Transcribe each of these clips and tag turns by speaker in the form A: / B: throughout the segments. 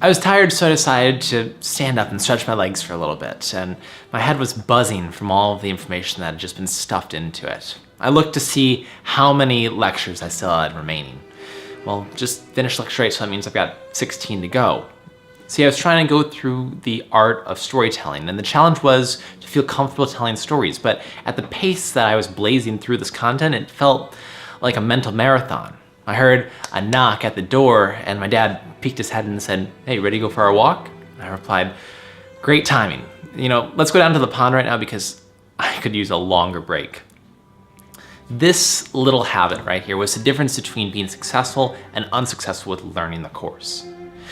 A: I was tired, so I decided to stand up and stretch my legs for a little bit, and my head was buzzing from all of the information that had just been stuffed into it. I looked to see how many lectures I still had remaining. Well, just finished lecture 8, so that means I've got 16 to go. See, I was trying to go through the art of storytelling, and the challenge was to feel comfortable telling stories, but at the pace that I was blazing through this content, it felt like a mental marathon. I heard a knock at the door, and my dad peeked his head and said, "Hey, ready to go for our walk?" I replied, "Great timing. Let's go down to the pond right now because I could use a longer break." This little habit right here was the difference between being successful and unsuccessful with learning the course.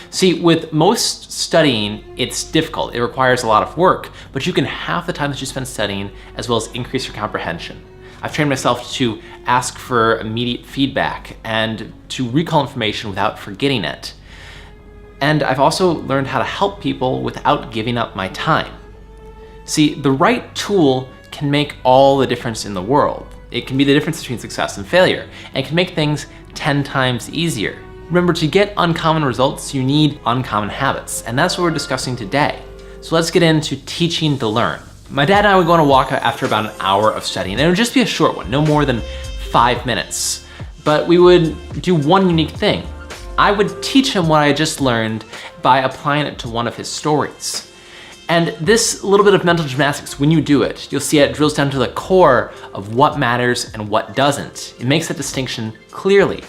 A: See, with most studying, it's difficult. It requires a lot of work, but you can halve the time that you spend studying as well as increase your comprehension. I've trained myself to ask for immediate feedback and to recall information without forgetting it. And I've also learned how to help people without giving up my time. See, the right tool can make all the difference in the world. It can be the difference between success and failure, and it can make things 10 times easier. Remember, to get uncommon results, you need uncommon habits, and that's what we're discussing today. So let's get into teaching to learn. My dad and I would go on a walk after about an hour of studying, and it would just be a short one, no more than 5 minutes. But we would do one unique thing. I would teach him what I had just learned by applying it to one of his stories. And this little bit of mental gymnastics, when you do it, you'll see it drills down to the core of what matters and what doesn't. It makes that distinction clearly.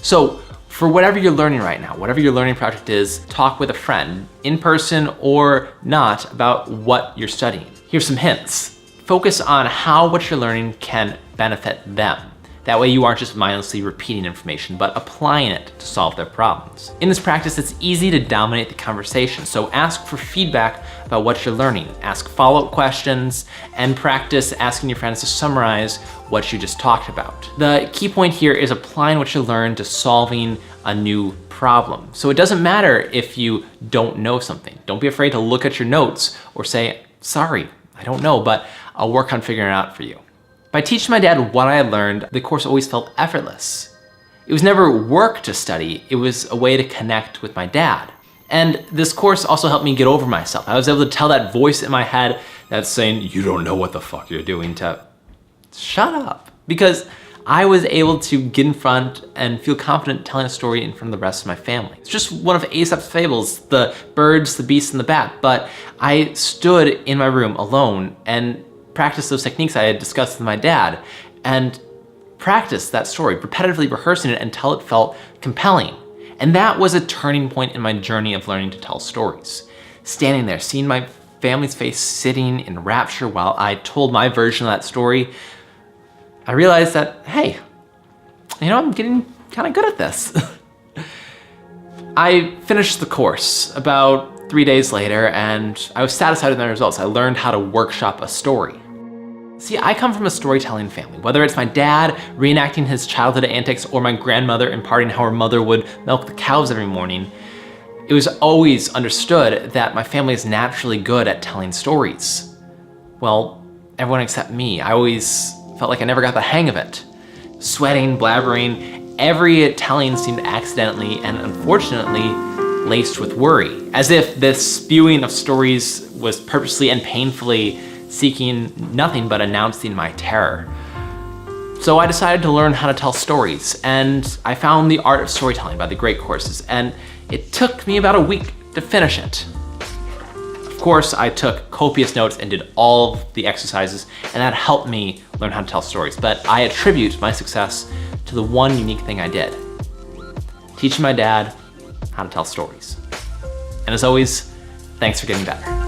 A: So for whatever you're learning right now, whatever your learning project is, talk with a friend, in person or not, about what you're studying. Here's some hints. Focus on how what you're learning can benefit them. That way you aren't just mindlessly repeating information, but applying it to solve their problems. In this practice, it's easy to dominate the conversation, so ask for feedback about what you're learning. Ask follow-up questions, and practice asking your friends to summarize what you just talked about. The key point here is applying what you learned to solving a new problem. So it doesn't matter if you don't know something. Don't be afraid to look at your notes or say, "Sorry, I don't know, but I'll work on figuring it out for you." By teaching my dad what I had learned, the course always felt effortless. It was never work to study, it was a way to connect with my dad. And this course also helped me get over myself. I was able to tell that voice in my head that's saying, "You don't know what the fuck you're doing," to shut up. Because I was able to get in front and feel confident telling a story in front of the rest of my family. It's just one of Aesop's fables, the birds, the beast, and the bat. But I stood in my room alone and practiced those techniques I had discussed with my dad and practiced that story, repetitively rehearsing it until it felt compelling. And that was a turning point in my journey of learning to tell stories. Standing there, seeing my family's face sitting in rapture while I told my version of that story, I realized that, hey, I'm getting kind of good at this. I finished the course about 3 days later, and I was satisfied with my results. I learned how to workshop a story. See, I come from a storytelling family, whether it's my dad reenacting his childhood antics or my grandmother imparting how her mother would milk the cows every morning. It was always understood that my family is naturally good at telling stories. Well, everyone except me. I always felt like I never got the hang of it. Sweating, blabbering, every telling seemed accidentally and unfortunately laced with worry, as if this spewing of stories was purposely and painfully seeking nothing but announcing my terror. So I decided to learn how to tell stories, and I found The Art of Storytelling by the Great Courses, and it took me about a week to finish it. Of course, I took copious notes and did all of the exercises, and that helped me learn how to tell stories, but I attribute my success to the one unique thing I did: teaching my dad how to tell stories. And as always, thanks for getting better.